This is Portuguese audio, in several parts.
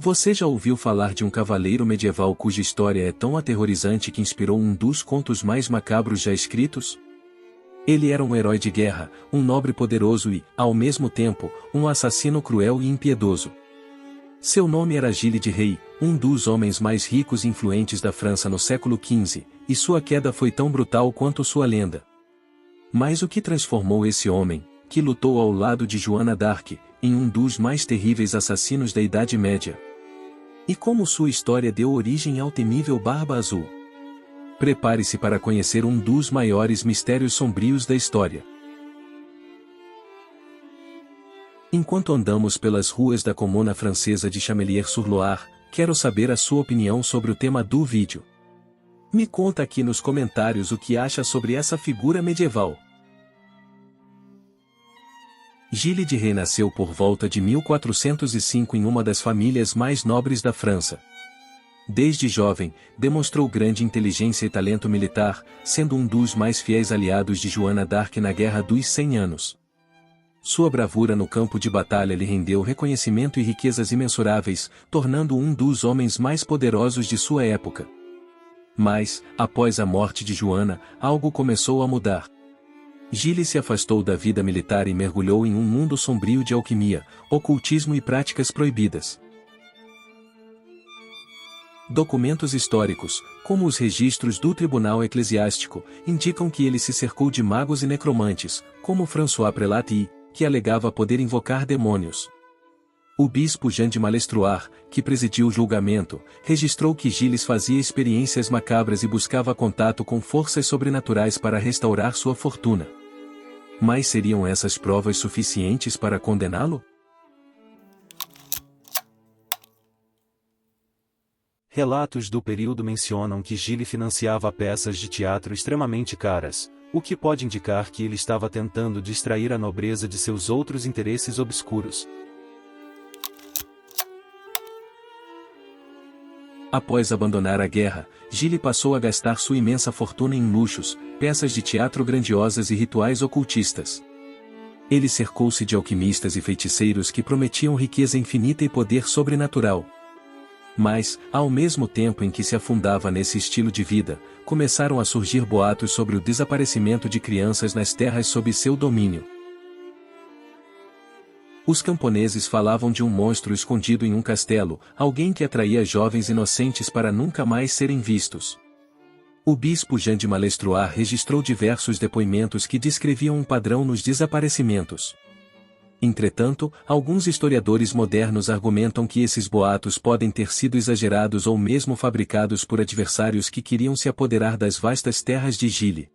Você já ouviu falar de um cavaleiro medieval cuja história é tão aterrorizante que inspirou um dos contos mais macabros já escritos? Ele era um herói de guerra, um nobre poderoso e, ao mesmo tempo, um assassino cruel e impiedoso. Seu nome era Gilles de Rei, um dos homens mais ricos e influentes da França no século XV, e sua queda foi tão brutal quanto sua lenda. Mas o que transformou esse homem, que lutou ao lado de Joana d'Arc, em um dos mais terríveis assassinos da Idade Média? E como sua história deu origem ao temível Barba Azul? Prepare-se para conhecer um dos maiores mistérios sombrios da história. Enquanto andamos pelas ruas da comuna francesa de Chamelières-sur-Loire, quero saber a sua opinião sobre o tema do vídeo. Me conta aqui nos comentários o que acha sobre essa figura medieval. Gilles de Rei nasceu por volta de 1405 em uma das famílias mais nobres da França. Desde jovem, demonstrou grande inteligência e talento militar, sendo um dos mais fiéis aliados de Joana d'Arc na Guerra dos 100 Anos. Sua bravura no campo de batalha lhe rendeu reconhecimento e riquezas imensuráveis, tornando-o um dos homens mais poderosos de sua época. Mas, após a morte de Joana, algo começou a mudar. Gilles se afastou da vida militar e mergulhou em um mundo sombrio de alquimia, ocultismo e práticas proibidas. Documentos históricos, como os registros do Tribunal Eclesiástico, indicam que ele se cercou de magos e necromantes, como François Prelat, que alegava poder invocar demônios. O bispo Jean de Malestroire, que presidiu o julgamento, registrou que Gilles fazia experiências macabras e buscava contato com forças sobrenaturais para restaurar sua fortuna. Mas seriam essas provas suficientes para condená-lo? Relatos do período mencionam que Gilles financiava peças de teatro extremamente caras, o que pode indicar que ele estava tentando distrair a nobreza de seus outros interesses obscuros. Após abandonar a guerra, Gilles passou a gastar sua imensa fortuna em luxos, peças de teatro grandiosas e rituais ocultistas. Ele cercou-se de alquimistas e feiticeiros que prometiam riqueza infinita e poder sobrenatural. Mas, ao mesmo tempo em que se afundava nesse estilo de vida, começaram a surgir boatos sobre o desaparecimento de crianças nas terras sob seu domínio. Os camponeses falavam de um monstro escondido em um castelo, alguém que atraía jovens inocentes para nunca mais serem vistos. O bispo Jean de Malestroire registrou diversos depoimentos que descreviam um padrão nos desaparecimentos. Entretanto, alguns historiadores modernos argumentam que esses boatos podem ter sido exagerados ou mesmo fabricados por adversários que queriam se apoderar das vastas terras de Gilles.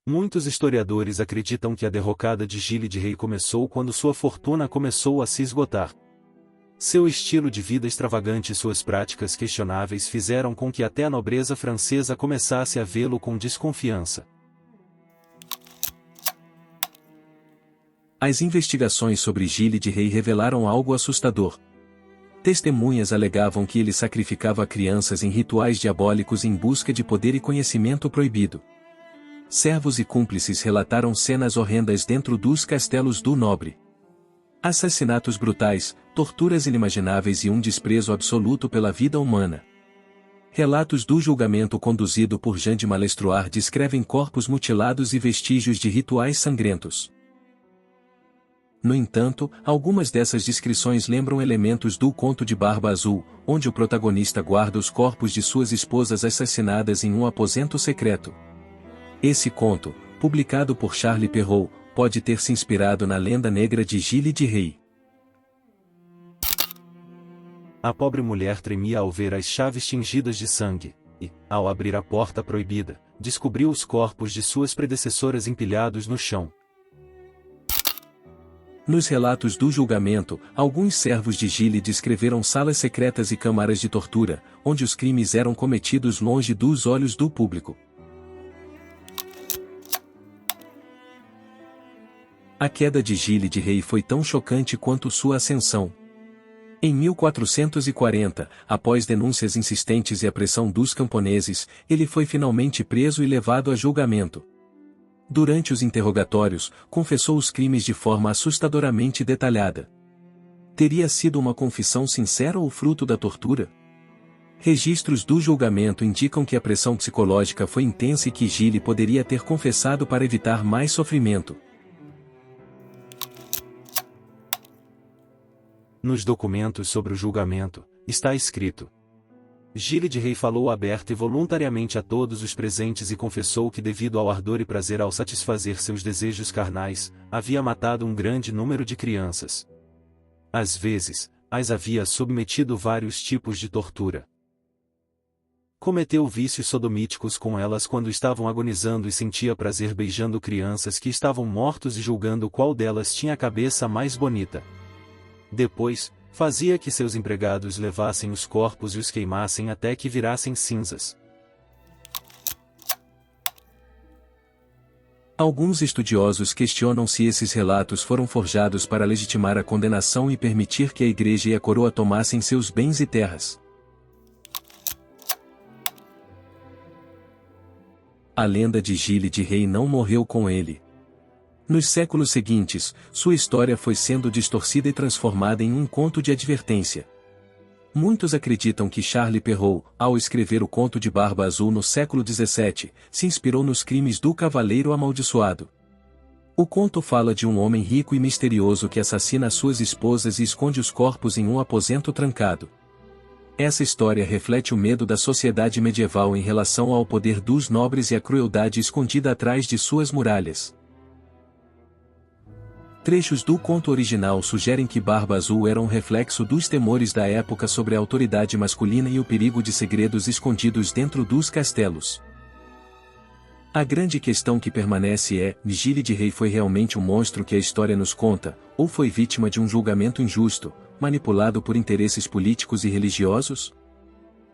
Muitos historiadores acreditam que a derrocada de Gilles de Rei começou quando sua fortuna começou a se esgotar. Seu estilo de vida extravagante e suas práticas questionáveis fizeram com que até a nobreza francesa começasse a vê-lo com desconfiança. As investigações sobre Gilles de Rei revelaram algo assustador. Testemunhas alegavam que ele sacrificava crianças em rituais diabólicos em busca de poder e conhecimento proibido. Servos e cúmplices relataram cenas horrendas dentro dos castelos do nobre. Assassinatos brutais, torturas inimagináveis e um desprezo absoluto pela vida humana. Relatos do julgamento conduzido por Jean de Malestroire descrevem corpos mutilados e vestígios de rituais sangrentos. No entanto, algumas dessas descrições lembram elementos do conto de Barba Azul, onde o protagonista guarda os corpos de suas esposas assassinadas em um aposento secreto. Esse conto, publicado por Charles Perrault, pode ter se inspirado na lenda negra de Gilles de Rei. A pobre mulher tremia ao ver as chaves tingidas de sangue, e, ao abrir a porta proibida, descobriu os corpos de suas predecessoras empilhados no chão. Nos relatos do julgamento, alguns servos de Gilles descreveram salas secretas e câmaras de tortura, onde os crimes eram cometidos longe dos olhos do público. A queda de Gilles de Rei foi tão chocante quanto sua ascensão. Em 1440, após denúncias insistentes e a pressão dos camponeses, ele foi finalmente preso e levado a julgamento. Durante os interrogatórios, confessou os crimes de forma assustadoramente detalhada. Teria sido uma confissão sincera ou fruto da tortura? Registros do julgamento indicam que a pressão psicológica foi intensa e que Gilles poderia ter confessado para evitar mais sofrimento. Nos documentos sobre o julgamento, está escrito: Gilles de Rei falou aberta e voluntariamente a todos os presentes e confessou que devido ao ardor e prazer ao satisfazer seus desejos carnais, havia matado um grande número de crianças. Às vezes, as havia submetido vários tipos de tortura. Cometeu vícios sodomíticos com elas quando estavam agonizando e sentia prazer beijando crianças que estavam mortos e julgando qual delas tinha a cabeça mais bonita. Depois, fazia que seus empregados levassem os corpos e os queimassem até que virassem cinzas. Alguns estudiosos questionam se esses relatos foram forjados para legitimar a condenação e permitir que a Igreja e a coroa tomassem seus bens e terras. A lenda de Gilles de Rei não morreu com ele. Nos séculos seguintes, sua história foi sendo distorcida e transformada em um conto de advertência. Muitos acreditam que Charles Perrault, ao escrever o Conto de Barba Azul no século XVII, se inspirou nos crimes do Cavaleiro Amaldiçoado. O conto fala de um homem rico e misterioso que assassina suas esposas e esconde os corpos em um aposento trancado. Essa história reflete o medo da sociedade medieval em relação ao poder dos nobres e a crueldade escondida atrás de suas muralhas. Trechos do conto original sugerem que Barba Azul era um reflexo dos temores da época sobre a autoridade masculina e o perigo de segredos escondidos dentro dos castelos. A grande questão que permanece é: Gilles de Rei foi realmente um monstro que a história nos conta, ou foi vítima de um julgamento injusto, manipulado por interesses políticos e religiosos?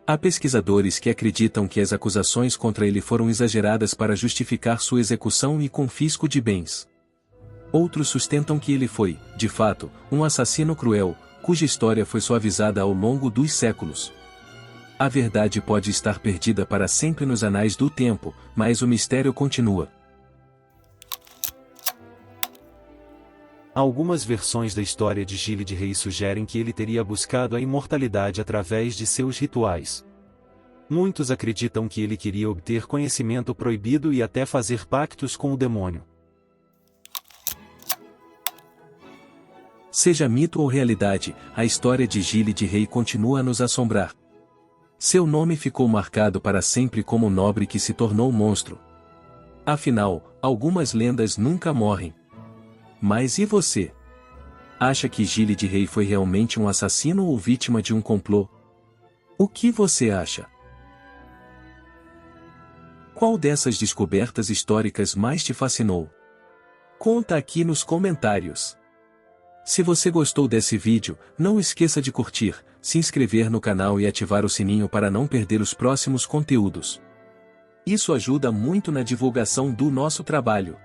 Há pesquisadores que acreditam que as acusações contra ele foram exageradas para justificar sua execução e confisco de bens. Outros sustentam que ele foi, de fato, um assassino cruel, cuja história foi suavizada ao longo dos séculos. A verdade pode estar perdida para sempre nos anais do tempo, mas o mistério continua. Algumas versões da história de Gilles de Rei sugerem que ele teria buscado a imortalidade através de seus rituais. Muitos acreditam que ele queria obter conhecimento proibido e até fazer pactos com o demônio. Seja mito ou realidade, a história de Gilles de Rei continua a nos assombrar. Seu nome ficou marcado para sempre como o nobre que se tornou monstro. Afinal, algumas lendas nunca morrem. Mas e você? Acha que Gilles de Rei foi realmente um assassino ou vítima de um complô? O que você acha? Qual dessas descobertas históricas mais te fascinou? Conta aqui nos comentários. Se você gostou desse vídeo, não esqueça de curtir, se inscrever no canal e ativar o sininho para não perder os próximos conteúdos. Isso ajuda muito na divulgação do nosso trabalho.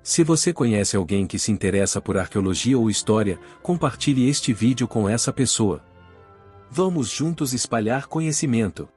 Se você conhece alguém que se interessa por arqueologia ou história, compartilhe este vídeo com essa pessoa. Vamos juntos espalhar conhecimento.